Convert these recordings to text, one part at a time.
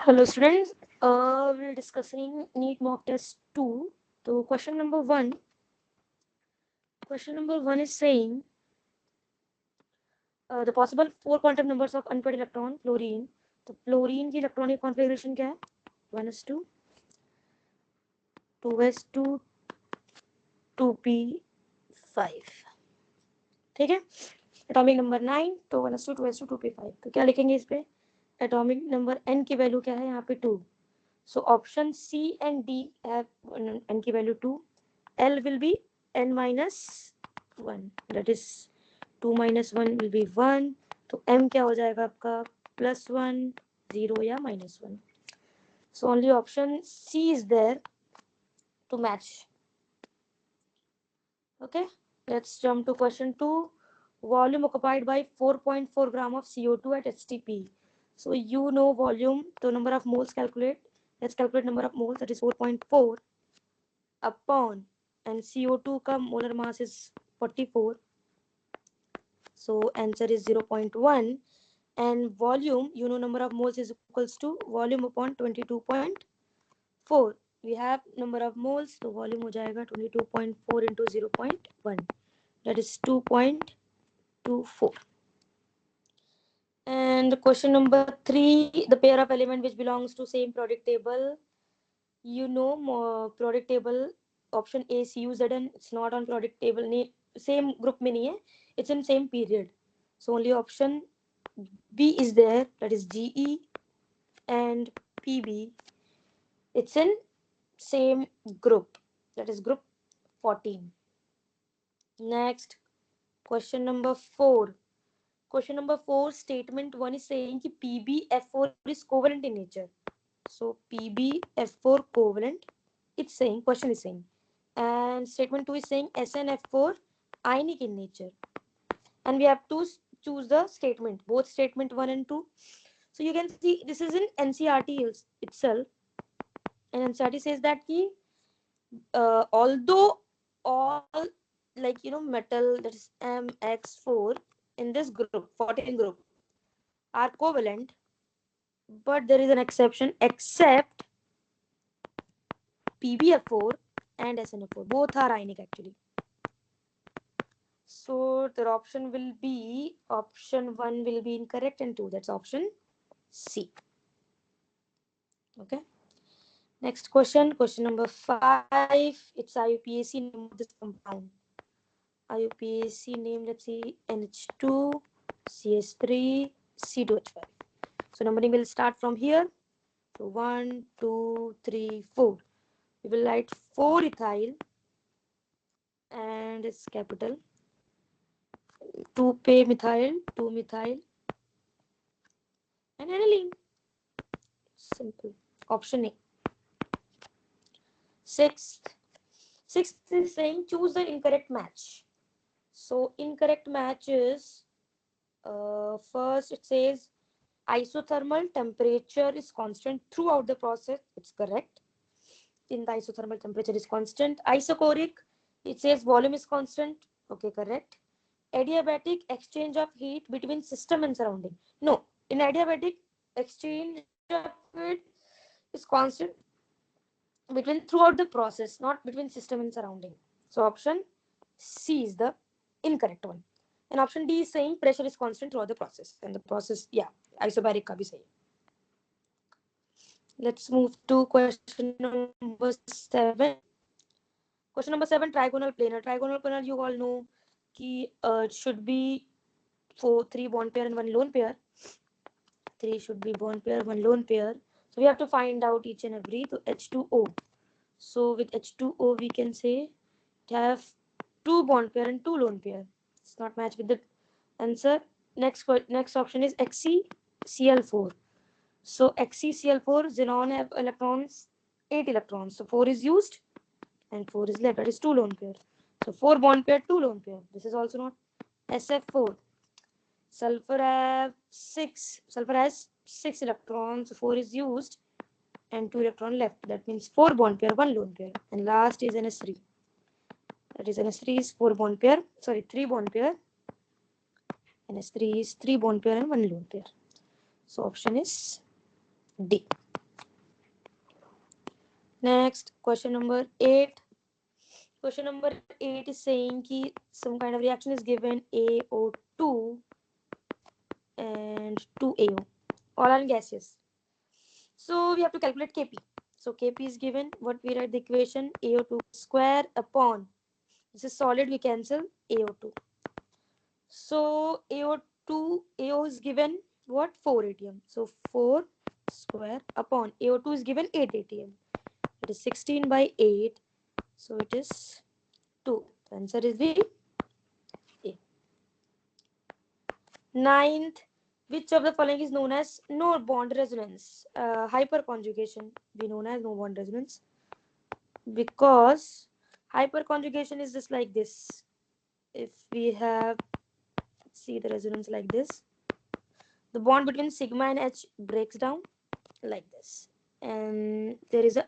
Hello students, we're discussing NEET mock test 2. So question number one is saying the possible four quantum numbers of unpaired electron fluorine. तो fluorine की electronic configuration क्या है? 1s2, 2s2, 2p5. ठीक है. Atomic number 9, तो 1s2, 2s2, 2p5. तो क्या लिखेंगे इस पे? एटॉमिक नंबर n की वैल्यू क्या है यहाँ पे? 2. So option C and D have n की value 2. L will be n minus 1. That is 2 minus 1 will be 1. तो m क्या हो जाएगा आपका? +1, 0 या -1. So only option C is there to match. Okay, let's jump to question 2. Volume occupied by 4.4 gram of CO2 at HTP. So you know volume, तो number of moles calculate. Let's calculate number of moles, that is 4.4 upon, and CO2 का molar mass is 44. So answer is 0.1. And volume, you know number of moles is equals to volume upon 22.4. We have number of moles, so volume हो जाएगा 22.4 into 0.1. That is 2.24. And question number 3, the pair of element which belongs to same periodic table. You know periodic table, option A CuZn, it's not on periodic table, same group में नहीं है, it's in same period. So only option B is there, that is Ge and Pb. It's in same group, that is group 14. Next, question number 4. Question number 4, statement 1 is saying कि PbF4 is covalent in nature. So PbF4 covalent, it's saying, question is saying. And statement 2 is saying SnF4 ionic in nature. And we have to choose the statement, both statement 1 and 2. So you can see this is in NCERT itself. And NCERT says that although all metal, that is MX4 in this group, 14 group, are covalent, but there is an exception, except PbF4 and SnF4. Both are ionic actually. So the option will be, option 1 will be incorrect and 2, that's option C. Okay. Next question, question number 5. It's IUPAC name of this compound. IUPAC name, let's see, NH2, CS3, C2H5. So numbering will start from here. So 1, 2, 3, 4. We will write 4 ethyl and it's capital. 2 methyl, 2 methyl, and aniline. Simple. Option A. Sixth is saying choose the incorrect match. So incorrect match is, first it says isothermal temperature is constant throughout the process. It's correct. In the isothermal temperature is constant. Isochoric, it says volume is constant. Okay, correct. Adiabatic, exchange of heat between system and surrounding. No, in adiabatic, exchange of heat is constant between throughout the process, not between system and surrounding. So option C is the incorrect one. And option D is saying pressure is constant throughout the process. And the process, yeah, isobaric ka bhi sahi. Let's move to question number 7. Question number 7, trigonal planar. Trigonal planar, you all know कि it should be 3 bond pair and 1 lone pair. 3 should be bond pair, 1 lone pair. So we have to find out each and every. So H2O. So with H2O, we can say it have 2 bond pair and 2 lone pair. It's not matched with the answer. Next option is XeCl4. So XeCl4, xenon have electrons, 8 electrons. So 4 is used and 4 is left. That is 2 lone pair. So 4 bond pair, 2 lone pair. This is also not. SF4. Sulfur has 6 electrons. So 4 is used and 2 electron left. That means 4 bond pair, 1 lone pair. And last is NS3. That is NS3 is 3 bond pair. NS3 is 3 bond pair and 1 lone pair. So option is D. Next, question number 8. Question number 8 is saying ki some kind of reaction is given AO2 and 2AO. All are gaseous. So we have to calculate Kp. So Kp is given. What we write the equation? AO2 square upon. This is solid. We cancel AO2. So AO is given what? 4 atm. So 4 square upon AO2 is given 8 atm. It is 16 by 8. So it is 2. The answer is the A. Ninth, which of the following is known as no bond resonance? Hyperconjugation be known as no bond resonance because hyperconjugation is just like this. If we have see the resonance like this, the bond between sigma and H breaks down like this, and there is a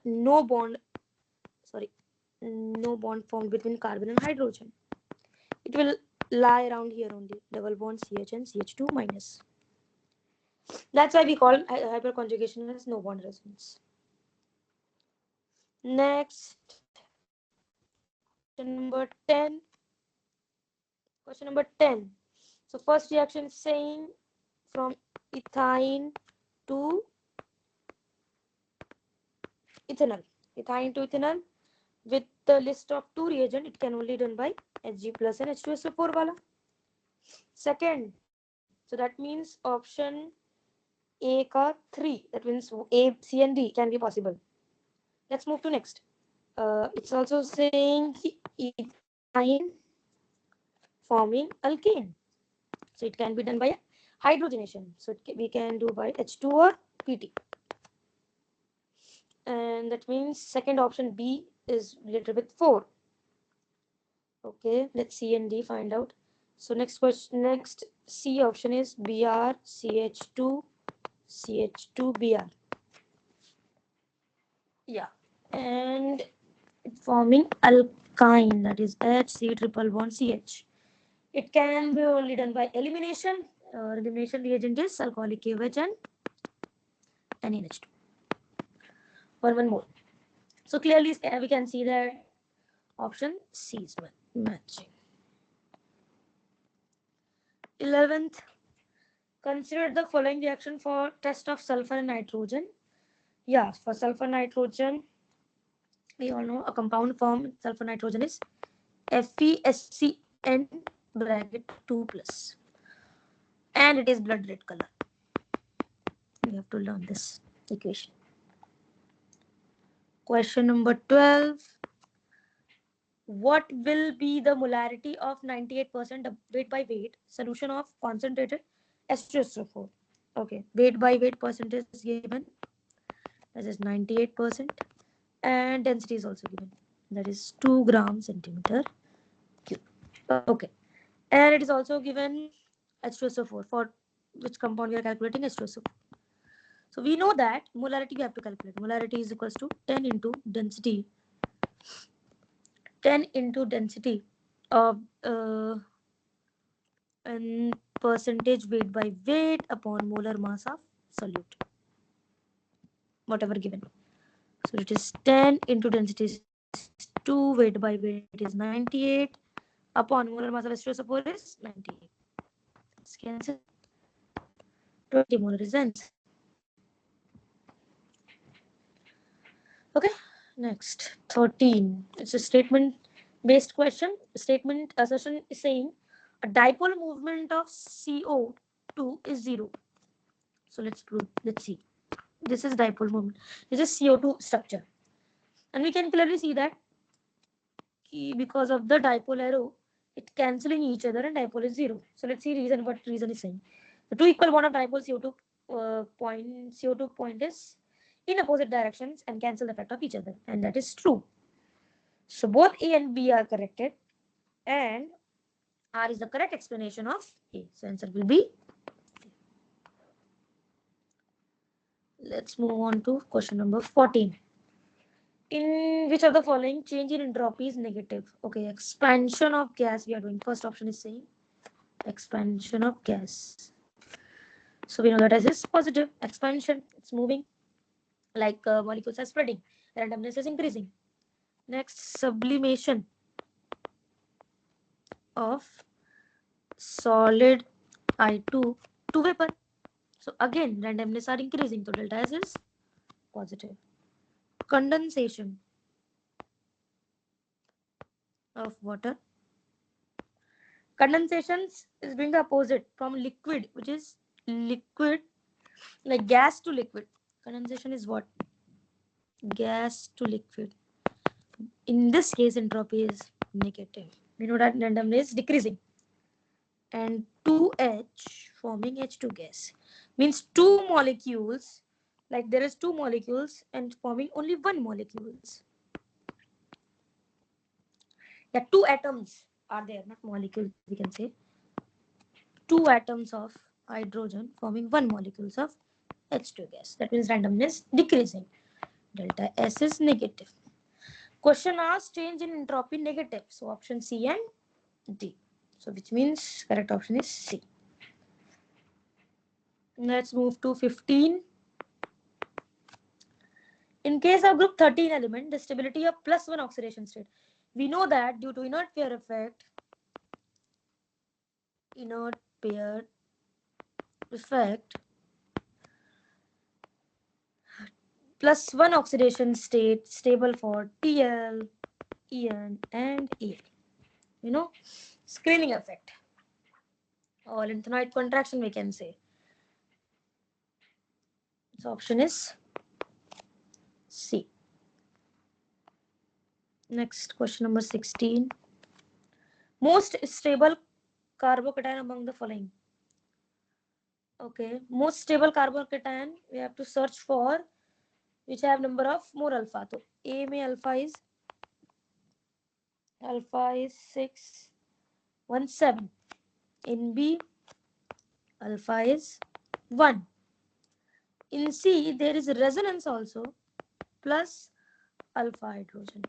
sorry no bond formed between carbon and hydrogen. It will lie around here only, double bond CH and CH2 minus. That's why we call hyperconjugation as no bond resonance. Next, question number 10. Question number 10. So first reaction is saying from ethyne to ethanol. Ethyne to ethanol with the list of two reagents, it can only done by Hg plus and H2SO4 wala. Second, so that means option A ka 3. That means A, C and D can be possible. Let's move to next. It's also saying ethyne forming alkane. So it can be done by hydrogenation. So we can do by H2 or PT. And that means second option B is related with 4. Okay, let's C and D find out. So next question, next C option is Br CH2 CH2 Br. Yeah, and forming alkyne, that is HC triple bond CH. It can be only done by elimination. Elimination reagent is alcoholic KOH and NaH2. One more. So clearly we can see that option C is matching. 11th, consider the following reaction for test of sulfur and nitrogen. Yeah, for sulfur nitrogen, we all know a compound form sulfur nitrogen is FeSCN bracket 2 plus, and it is blood red color. We have to learn this equation. Question number 12. What will be the molarity of 98% weight by weight solution of concentrated H2SO4? Okay, weight by weight percentage is given. That is 98%. And density is also given. That is 2 gram centimeter cube. Okay. And it is also given H2SO4 for which compound we are calculating H2SO4. So we know that molarity we have to calculate. Molarity is equals to 10 into density. 10 into density of and percentage weight by weight upon molar mass of solute. Whatever given. So it is 10 into density is 2, weight by weight is 98, upon molar mass of H2SO4 is 98. Let's cancel. 20 molar is the answer. Okay, next 13. It's a statement based question. Statement assertion is saying a dipole movement of CO2 is 0. So let's prove. Let's see. This is dipole movement. This is CO2 structure, and we can clearly see that because of the dipole arrow, it cancelling each other and dipole is 0. So let's see reason. What reason is saying? The two equal bond of dipole CO2 point is in opposite directions and cancel the effect of each other, and that is true. So both A and B are corrected, and R is the correct explanation of A. So answer will be. Let's move on to question number 14. In which of the following change in entropy is negative? Okay, expansion of gas we are doing. First option is saying expansion of gas. So we know that as is positive expansion. It's moving like molecules are spreading. randomness is increasing. Next, sublimation of solid I2 to vapor. So again, randomness are increasing. So delta S is positive. Condensation of water. Condensation is being the opposite from liquid, which is liquid, like gas to liquid. Condensation is what? Gas to liquid. In this case, entropy is negative. We know that randomness is decreasing. And 2H forming H2 gas means two molecules, like there is two molecules and forming only one molecules. Yeah, two atoms are there, not molecules, we can say. Two atoms of hydrogen forming one molecules of H2 gas. That means randomness decreasing. Delta S is negative. Question asks change in entropy negative. So option C and D. So which means correct option is C. Let's move to 15. In case of group 13 element, the stability of +1 oxidation state. We know that due to inert pair effect, +1 oxidation state stable for Tl, En, and El. You know, screening effect or lengthenoid contraction, we can say. So option is C. Next, question number 16. Most stable carbocation among the following. Okay, most stable carbocation we have to search for which have number of more alpha. So A में alpha is 617. In B alpha is 1. In C there is resonance also plus alpha hydrogen.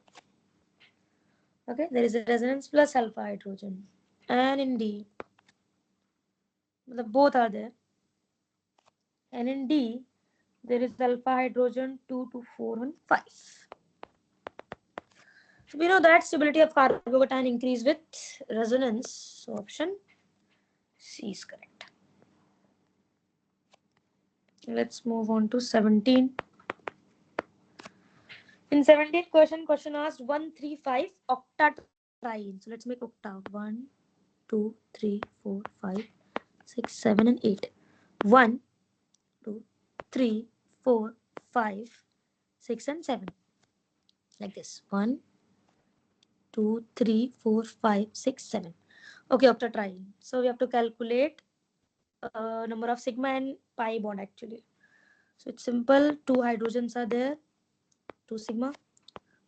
Okay, there is a resonance plus alpha hydrogen. And in D, both are there. And in D, there is alpha hydrogen 2 to 4 and 5. So we know that stability of carbocation increase with resonance. So option C is correct. Let's move on to 17. In 17th question asked 1, 3, 5 octatriene. So let's make octa. 1, 2, 3, 4, 5, 6, 7, and 8. 1, 2, 3, 4, 5, 6, and 7. Like this. 1, 2, 3, 4, 5, 6, 7. Okay, octatriene. So we have to calculate number of sigma and pi bond actually. So it's simple. 2 hydrogens are there. 2 sigma.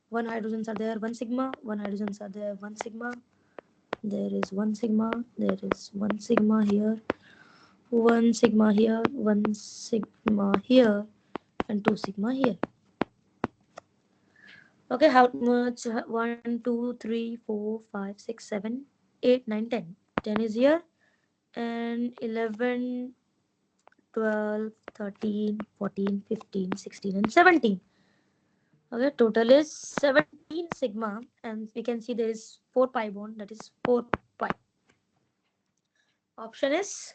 1 hydrogens are there. 1 sigma. 1 hydrogens are there. 1 sigma. There is 1 sigma. There is 1 sigma here. 1 sigma here. 1 sigma here. And 2 sigma here. Okay, how much? 1, 2, 3, 4, 5, 6, 7, 8, 9, 10. 10 is here. And 11, 12, 13, 14, 15, 16, and 17. Okay, total is 17 sigma. And we can see there is 4 pi bond. That is 4 pi. Option is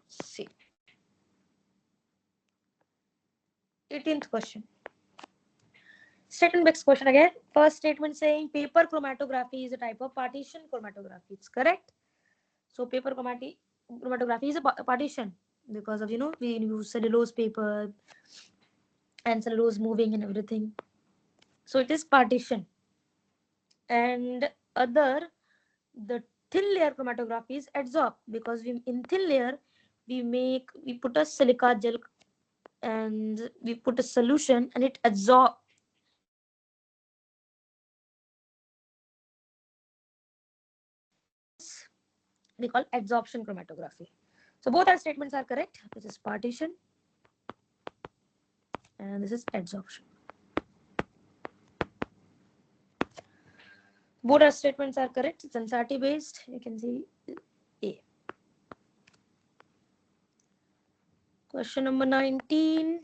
C. 18th question. Statement-based question again. First statement saying paper chromatography is a type of partition chromatography. It's correct. So paper chromatography is a partition because of, we use cellulose paper and cellulose moving and everything. So it is partition. And the thin layer chromatography is adsorb because in thin layer we put a silica gel and we put a solution and it absorb. This we call adsorption chromatography. So both our statements are correct. This is partition and this is adsorption. Both our statements are correct. It's NCERT based. You can see A. Question number 19.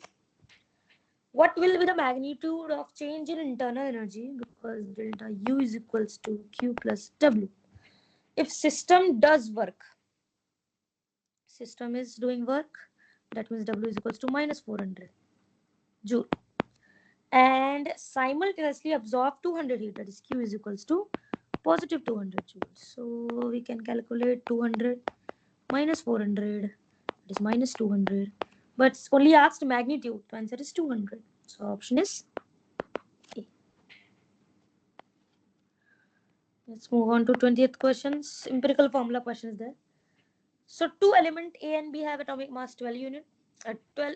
What will be the magnitude of change in internal energy? Because delta U is equals to Q plus W. If system does work, system is doing work, that means W is equals to minus 400 joule, and simultaneously absorb 200 heat, that is Q is equals to positive 200 joules. So we can calculate 200 minus 400, that is minus 200, but it's only asked magnitude. The answer is 200. So option is A. Let's move on to 20th questions. Empirical formula questions there. So two element A and B have atomic mass 12 unit, 12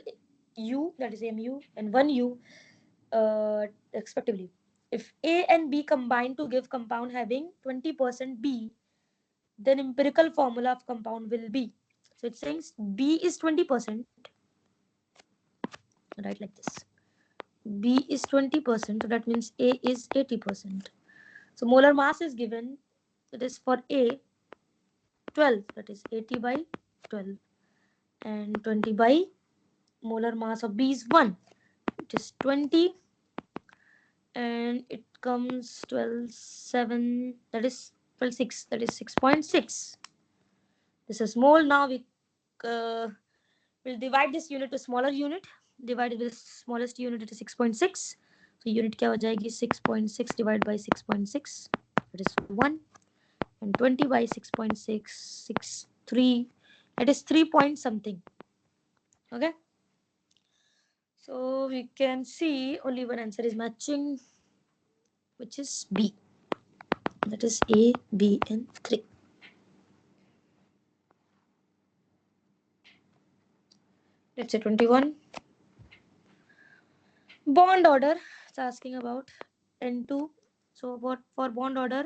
U, that is mu, and 1 U respectively. If A and B combine to give compound having 20% B, then empirical formula of compound will be. So it says B is 20%. Write like this. B is 20%, so that means A is 80%. So molar mass is given, that is for A 12, that is 80 by 12, and 20 by molar mass of B is 1, it is 20, and it comes 12 7, that is 12 6, that is 6.6. This is mole. Now we will divide this unit to smaller unit. Divided with the smallest unit, it is 6.6. So unit क्या हो जाएगी 6.6 divided by 6.6, that is 1, and 20 by 6.6, 63, that is 3 point something. Okay, so we can see only one answer is matching, which is B, that is A, B, and 3. Let's say 21. Bond order, it's asking about N2. So what for bond order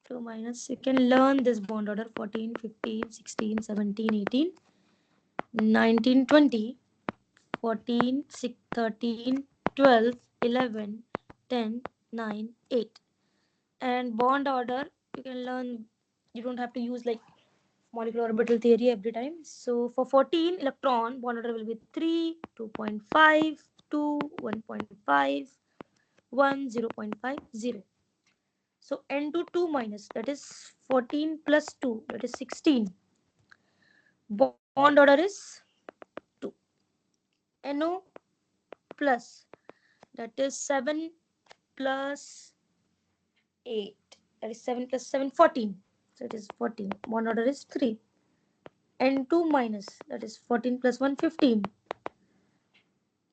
2 minus, you can learn this bond order 14, 15, 16, 17, 18, 19, 20, 14, 6, 13, 12, 11, 10, 9, 8. And bond order, you can learn, you don't have to use like molecular orbital theory every time. So for 14 electron, bond order will be 3, 2.5, 2, 1.5, 1, 0.50. So N to 2 minus, that is 14 plus 2, that is 16. Bond order is 2. NO plus, that is 7 plus 8, that is 7 plus 7, 14. So it is 14. Bond order is 3. N2 minus, that is 14 plus 1, 15.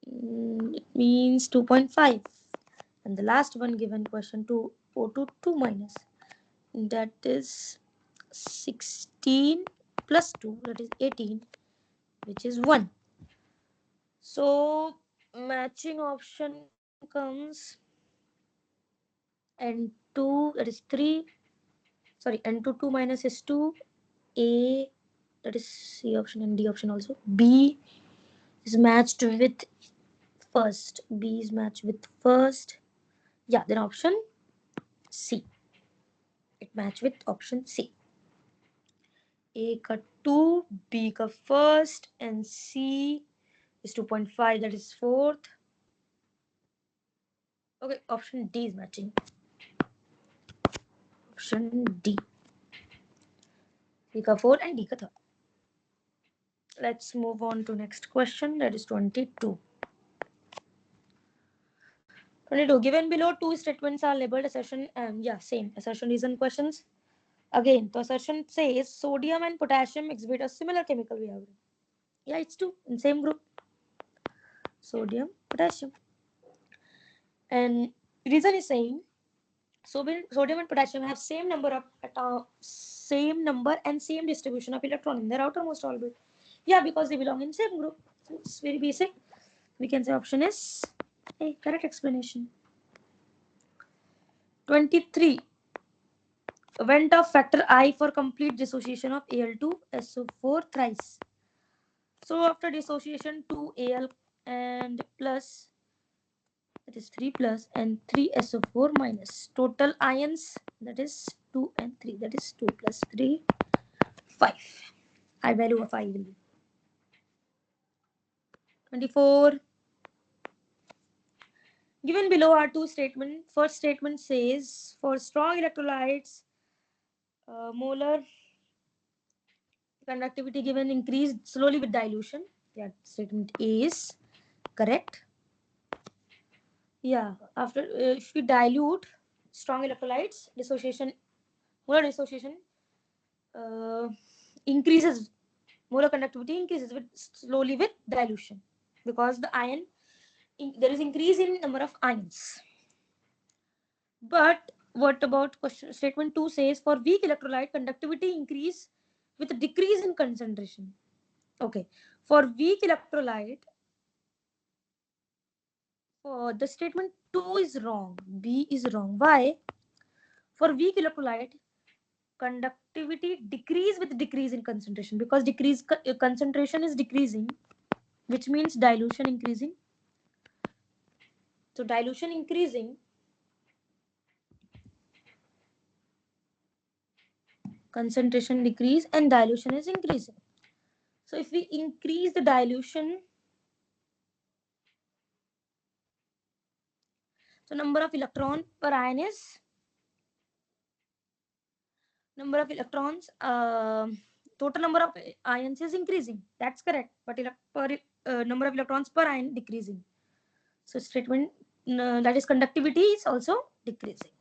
It means 2.5. And the last one given question 2, O2 2 minus, that is 16 plus 2, that is 18, which is 1. So matching option comes N2, that is 3. Sorry, N2 2 minus is 2. A, that is C option, and D option also. B is matched with first. B is matched with first. Yeah, then option C. It matched with option C. A ka 2, B ka first, and C is 2.5, that is fourth. Okay, option D is matching. Option D. B ka 4 and D ka 3rd. Let's move on to next question, that is 22. 22. Given below, two statements are labeled assertion and same assertion reason questions. Again, the assertion says sodium and potassium exhibit a similar chemical behavior. Yeah, it's two in same group. Sodium, potassium. And reason is saying sodium and potassium have same number and same distribution of electron in their outermost orbit. Yeah, because they belong in same group. So it's very basic. We can say option is a correct explanation. 23. Went of factor I for complete dissociation of Al2SO4 thrice. So after dissociation 2Al and plus, that is 3 plus, and 3SO4 minus. Total ions, that is 2 and 3, that is 2 plus 3, 5. I value of I will be 24. Given below are two statements. First statement says for strong electrolytes, molar conductivity given increased slowly with dilution. That statement A is correct. Yeah, after if we dilute strong electrolytes, molar dissociation uh, increases, molar conductivity increases with slowly with dilution, because the ion there is increase in number of ions. But what about question statement 2 says for weak electrolyte conductivity increase with decrease in concentration. Okay, for weak electrolyte, for the statement 2 is wrong, B is wrong. Why? For weak electrolyte conductivity decrease with decrease in concentration, because concentration is decreasing, which means dilution increasing. So dilution increasing, concentration decrease, and dilution is increasing. So if we increase the dilution, so number of electron per ion is number of electrons, total number of ions is increasing. That's correct. But number of electrons per ion decreasing. So statement that is conductivity is also decreasing.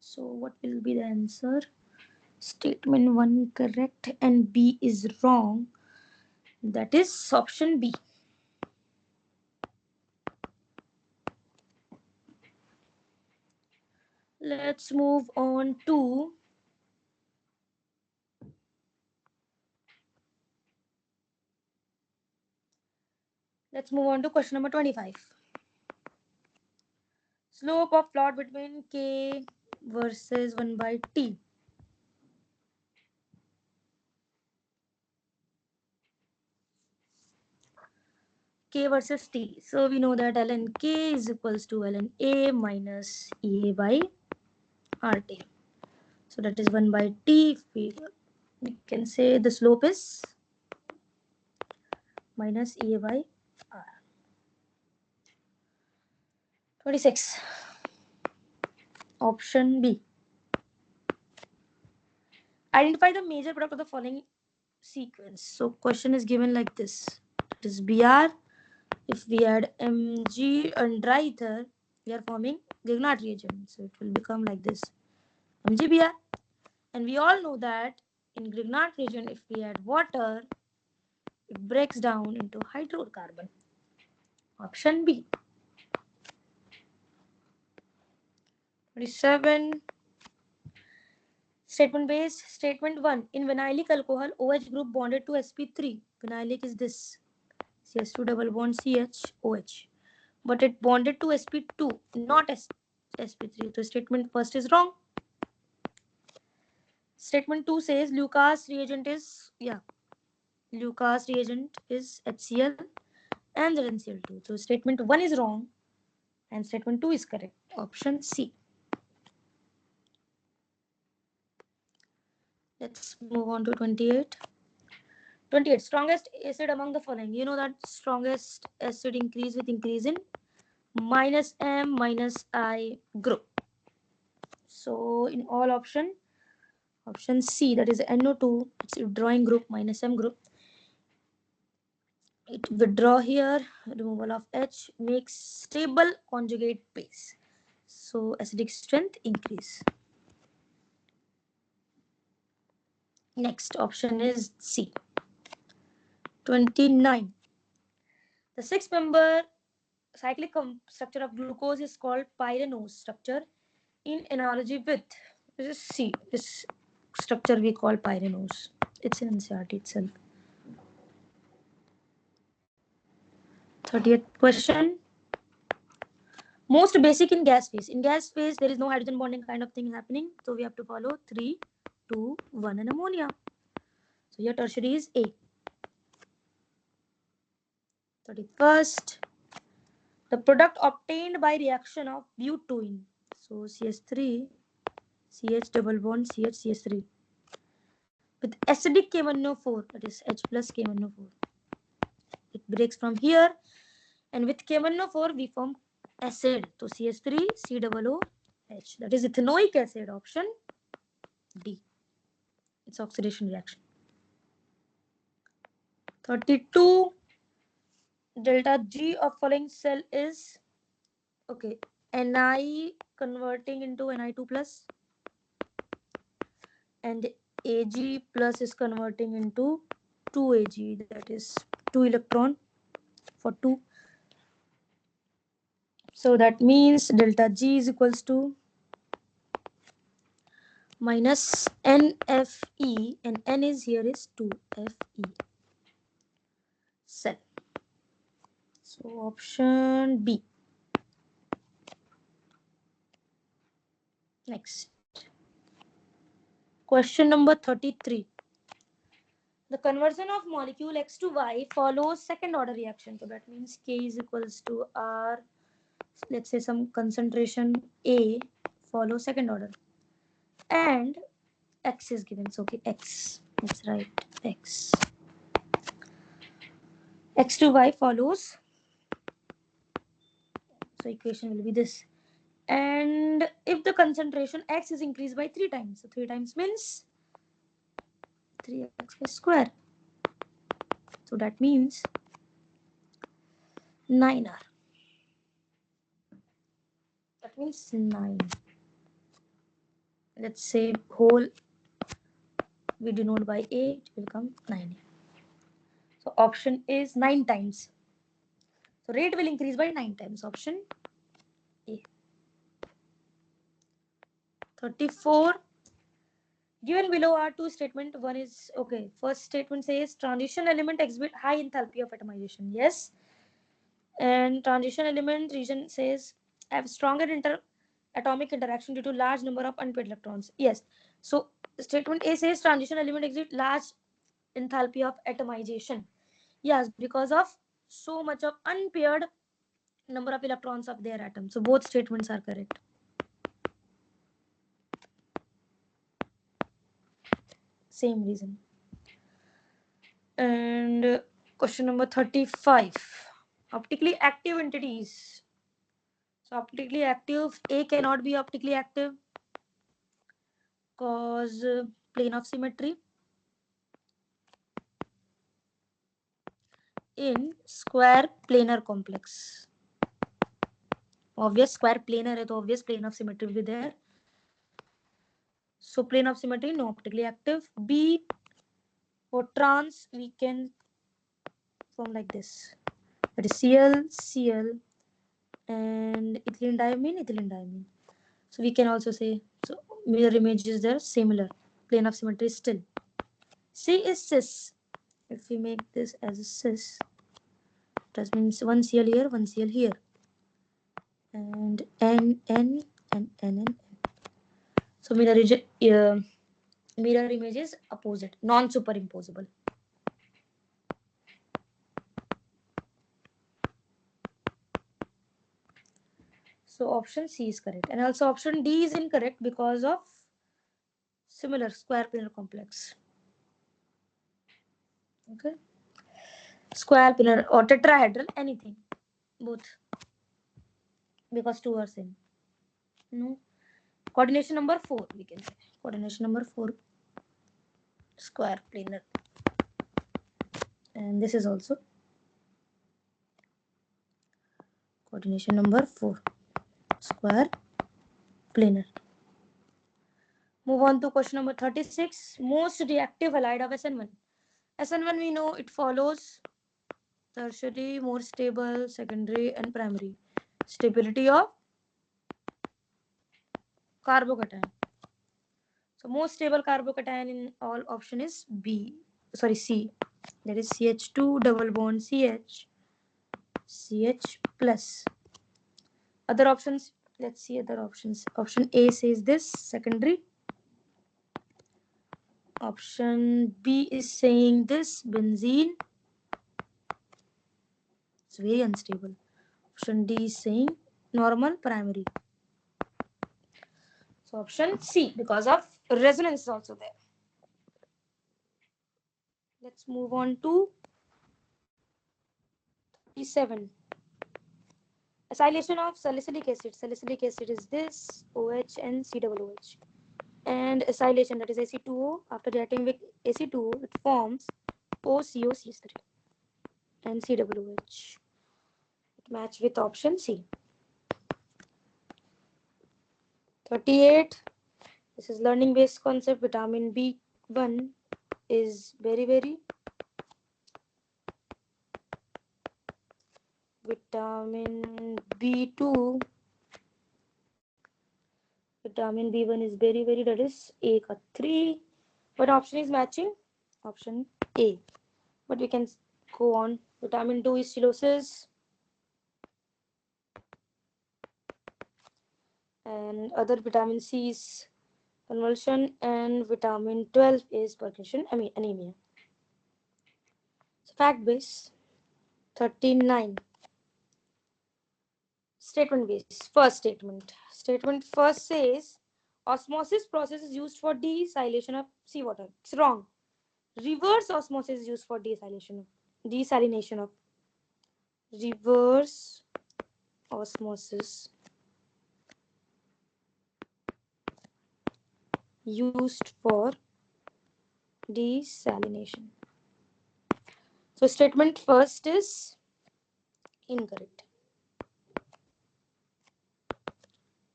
So what will be the answer? Statement 1 correct and B is wrong. That is option B. Let's move on to question number 25. Slope of plot between K versus 1 by T. K versus T. So we know that ln K is equals to ln A minus EA by RT. So that is 1 by T. We can say the slope is minus EA by R. 26. Option B. Identify the major product of the following sequence. So question is given like this. It is Br. If we add Mg and dry ether, we are forming Grignard reagent. So it will become like this. MgBr. And we all know that in Grignard reagent, if we add water, it breaks down into hydrocarbon. Option B. 27. Statement based. Statement 1. In vinylic alcohol, OH group bonded to sp3. Vinylic is this. CS2 double bond CH OH. But it bonded to sp2, not sp3. So statement first is wrong. Statement 2 says Lucas reagent is HCl and ZnCl2. So statement 1 is wrong and statement 2 is correct. Option C. Let's move on to 28. 28. Strongest acid among the following. You know that strongest acid increase with increase in minus M minus I group. So in all option C, that is NO2, it's withdrawing group minus M group. It withdraw here, removal of H makes stable conjugate base. So acidic strength increase. Next option is C. 29. The 6-member cyclic structure of glucose is called pyranose structure in analogy with, this is C. This structure we call pyranose. It's in NCERT itself. 30th question. Most basic in gas phase. In gas phase, there is no hydrogen bonding kind of thing happening. So we have to follow 3, 2, 1 and ammonia. So your tertiary is A. 31st. The product obtained by reaction of butene. So CH3, CH double bond, CH, CH3. With acidic K1O4, that is H plus K1O4. It breaks from here, and with KMnO4 we form acid. So CH3 COOH. That is ethanoic acid. Option D. It's oxidation reaction. 32. Delta G of following cell is okay. Ni converting into Ni2 plus, and Ag plus is converting into 2Ag. That is 2 electron for 2. So that means delta G is equals to minus NFe, and N is here is 2Fe. Cell. So option B. Next. Question number 33. The conversion of molecule X to Y follows second order reaction. So that means K is equals to R. Let's say some concentration A follows second order. And X is given. So okay, X. Let's write X. X to Y follows. So equation will be this. And if the concentration X is increased by 3 times, so 3 times means 3x square. So that means 9R. That means 9. Let's say whole we denote by A, it will come 9. So option is 9 times. So rate will increase by 9 times. Option A. 34. Given below are two statement. One is okay. First statement says transition element exhibit high enthalpy of atomization. Yes. And transition element region says have stronger atomic interaction due to large number of unpaired electrons. Yes. So statement A says transition element exhibit large enthalpy of atomization. Yes, because of so much of unpaired number of electrons of their atom. So both statements are correct. Same reason. And question number 35. Optically active entities. So optically active, A cannot be optically active cause plane of symmetry. In square planar complex. Obvious square planar है तो obvious plane of symmetry will be there. So plane of symmetry no optically active. B for trans we can form like this. That is Cl, Cl, and ethylene diamine. So we can also say so mirror image is there similar. Plane of symmetry is still. C is cis. If we make this as a cis, that means one Cl here, one Cl here. And N, N, and N, N. So mirror image is opposite, non-superimposable. So option C is correct. And also option D is incorrect because of similar square planar complex. Okay. Square planar or tetrahedral, anything. Both. Because two are same. No. Coordination number 4 we can say. Coordination number 4. Square planar. And this is also coordination number 4. Square planar. Move on to question number 36. Most reactive halide of SN1. SN1 we know it follows tertiary, more stable, secondary, and primary. Stability of carbocation. So most stable carbocation in all option is B. Sorry, C. That is CH2 double bond CH. CH plus. Other options. Let's see other options. Option A says this secondary. Option B is saying this benzene. It's very unstable. Option D is saying normal primary. So option C because of resonance is also there. Let's move on to 47. Acylation of salicylic acid. Salicylic acid is this OH and COOH. And acylation, that is Ac2O. After reacting with Ac2O, it forms OCOCH3 and COOH. It match with option C. 38. This is learning based concept. Vitamin B1 is berry. Vitamin B2. Vitamin B1 is berry. That is A ka 3. What option is matching? Option A. But we can go on. Vitamin 2 is cirrhosis. And other vitamin C is convulsion. And vitamin 12 is percussion, anemia. So fact base 39. Statement base. First statement. Statement first says osmosis process is used for desalination of seawater. It's wrong. Reverse osmosis is used for desalination of reverse osmosis used for desalination. So statement first is incorrect.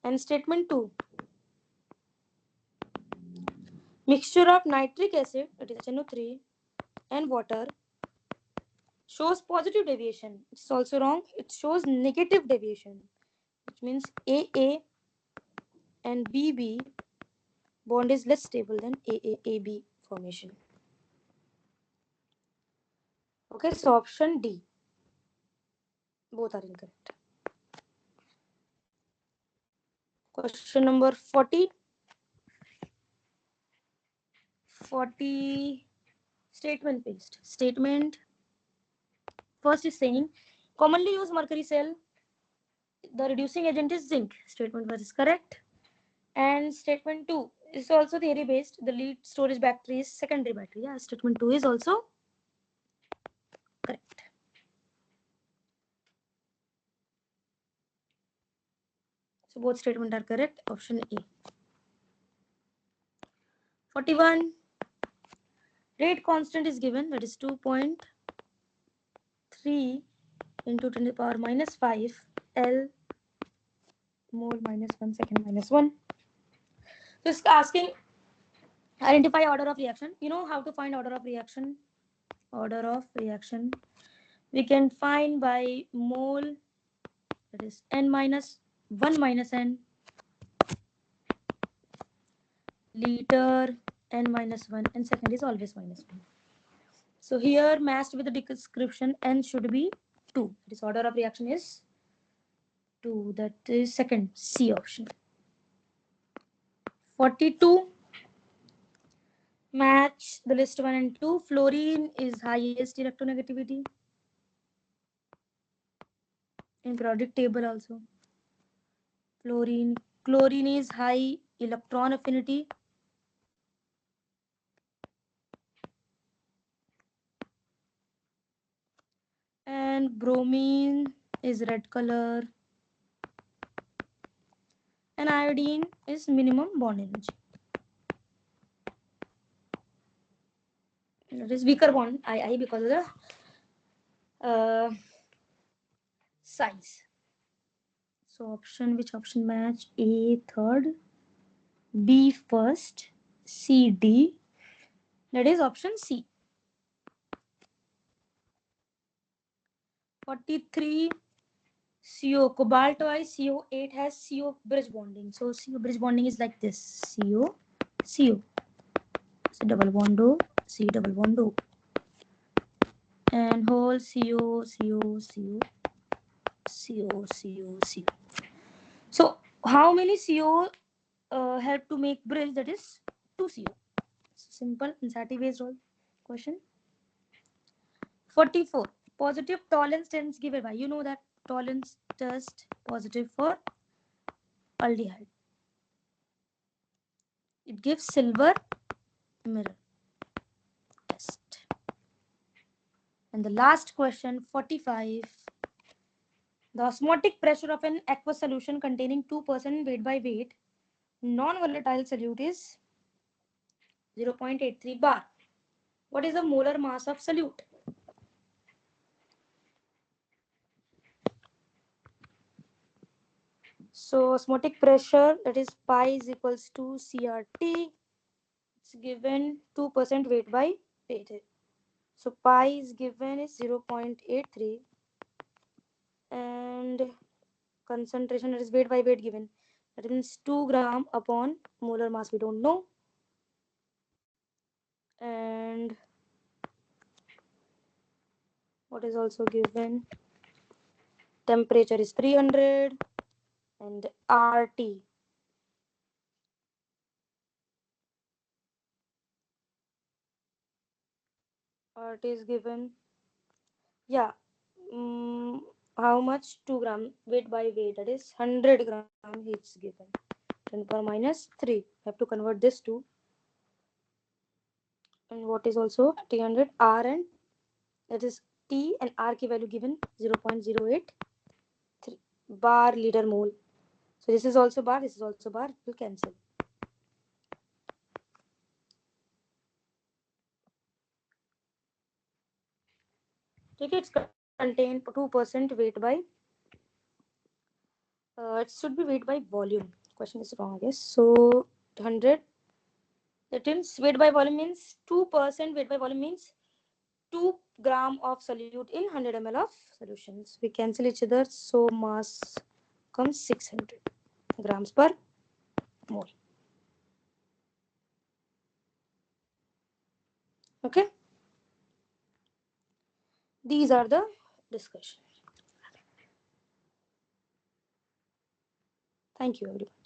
And statement 2, mixture of nitric acid, that is HNO3, and water shows positive deviation. It's also wrong. It shows negative deviation, which means AA and BB bond is less stable than AAAB formation. Okay, so option D. Both are incorrect. Question number 40. 40 statement based. Statement first is saying commonly used mercury cell. The reducing agent is zinc. Statement first is correct. And statement 2 is also theory based. The lead storage battery is secondary battery. Yeah, statement 2 is also correct. So both statements are correct. Option A. 41. Rate constant is given, that is 2.3 into 10 to the power minus 5 L mole minus 1 second minus 1. So it's asking identify order of reaction. You know how to find order of reaction? Order of reaction we can find by mole, that is n minus 1 minus n, liter n minus 1, and second is always minus 1. So here matched with the description, n should be 2. This order of reaction is 2. That is second, C option. 42. Match the list 1 and 2. Fluorine is highest electronegativity in periodic table also. Chlorine is high electron affinity. And bromine is red color. And iodine is minimum bond energy. That is weaker bond, I because of the size. So which option match? A third, B first, C D. That is option C. 43. CO, cobalt twice, CO8 has CO bridge bonding. So CO bridge bonding is like this. CO. So double bond O, C double bond O. And whole CO. So how many CO help to make bridge? That is 2 CO. Simple Ansati based question. 44. Positive tolerance test given by. You know that tolerance test positive for aldehyde. It gives silver mirror test. And the last question, 45. The osmotic pressure of an aqueous solution containing 2% weight by weight non-volatile solute is 0.83 bar. What is the molar mass of solute? So osmotic pressure, that is pi is equals to CRT. It's given 2% weight by weight. So pi is given is 0.83 and concentration, that is weight by weight given. That means 2 gram upon molar mass we don't know. And what is also given? Temperature is 300 and RT. RT is given. Yeah. How much? 2 gram weight by weight. That is 100 gram heat given. 10 power minus 3. I have to convert this to. And what is also 300 R and that is T and R key value given 0.083 bar liter mole. So this is also bar, this is also bar, it will cancel. Okay, it's contained 2% weight by, it should be weight by volume. Question is wrong, I guess. So 100, that means weight by volume means 2% weight by volume means 2 gram of solute in 100 ml of solutions. We cancel each other, so mass comes 600 grams per mole. Okay, these are the discussion. Thank you everyone.